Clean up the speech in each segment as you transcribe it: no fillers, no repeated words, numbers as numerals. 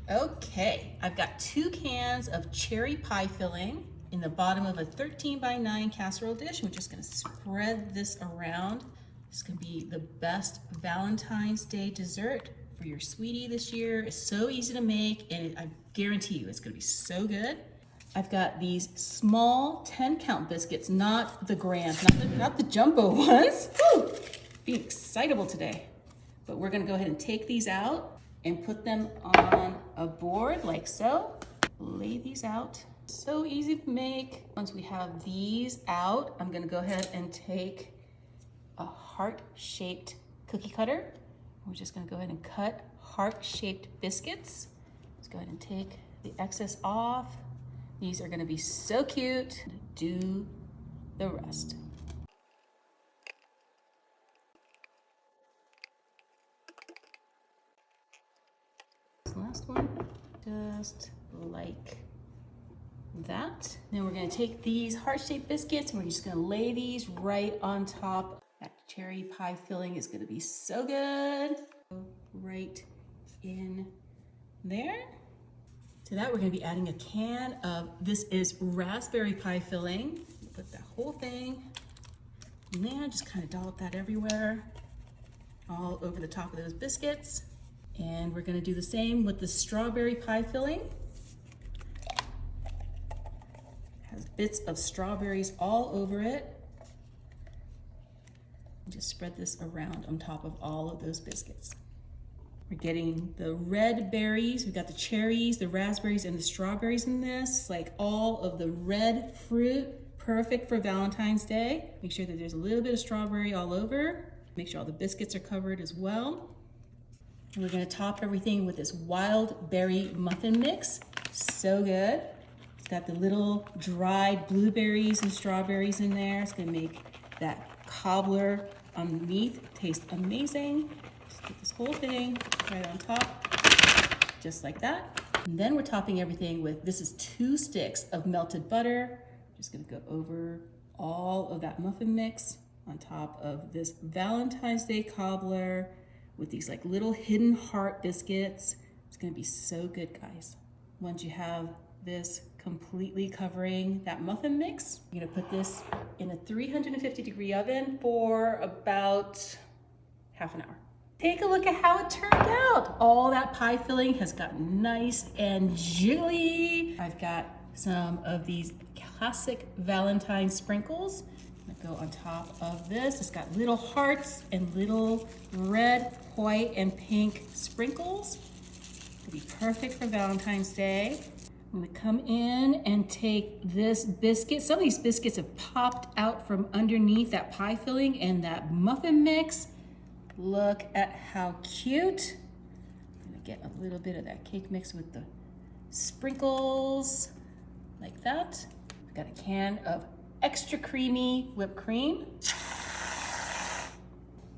Okay, I've got 2 cans of cherry pie filling in the bottom of a 13x9 casserole dish. We're just gonna spread this around. This can be the best Valentine's Day dessert for your sweetie this year. It's so easy to make, and I guarantee you it's gonna be so good. I've got these small 10-count biscuits, not the grand, not the jumbo ones. Woo! Being excitable today. But we're gonna go ahead and take these out and put them on a board like so. Lay these out. So easy to make. Once we have these out, I'm gonna go ahead and take a heart-shaped cookie cutter. We're just gonna go ahead and cut heart-shaped biscuits. Let's go ahead and take the excess off. These are gonna be so cute. Do the rest. Last one, just like that. Then we're gonna take these heart-shaped biscuits and we're just gonna lay these right on top. That cherry pie filling is gonna be so good. Right in there. To that, we're gonna be adding a can of, this is raspberry pie filling. Put that whole thing in there, just kind of dollop that everywhere, all over the top of those biscuits. And we're gonna do the same with the strawberry pie filling. It has bits of strawberries all over it. Just spread this around on top of all of those biscuits. We're getting the red berries, we've got the cherries, the raspberries, and the strawberries in this, like all of the red fruit, perfect for Valentine's Day. Make sure that there's a little bit of strawberry all over. Make sure all the biscuits are covered as well. And we're gonna top everything with this wild berry muffin mix. So good. It's got the little dried blueberries and strawberries in there. It's gonna make that cobbler underneath taste amazing. Just put this whole thing right on top, just like that. And then we're topping everything with, this is 2 sticks of melted butter. Just gonna go over all of that muffin mix on top of this Valentine's Day cobbler with these like little hidden heart biscuits. It's gonna be so good, guys. Once you have this completely covering that muffin mix, you're gonna put this in a 350-degree oven for about half an hour. Take a look at how it turned out. All that pie filling has gotten nice and jiggly. I've got some of these classic Valentine sprinkles that go on top of this. It's got little hearts and little red, white, and pink sprinkles. It'll be perfect for Valentine's Day. I'm gonna come in and take this biscuit. Some of these biscuits have popped out from underneath that pie filling and that muffin mix. Look at how cute. I'm gonna get a little bit of that cake mix with the sprinkles, like that. I've got a can of extra creamy whipped cream.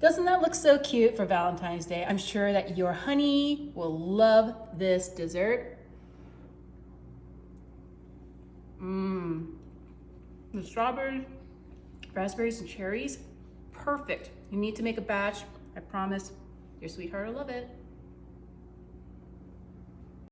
Doesn't that look so cute for Valentine's Day? I'm sure that your honey will love this dessert. The strawberries, raspberries, and cherries, perfect. You need to make a batch. I promise your sweetheart will love it.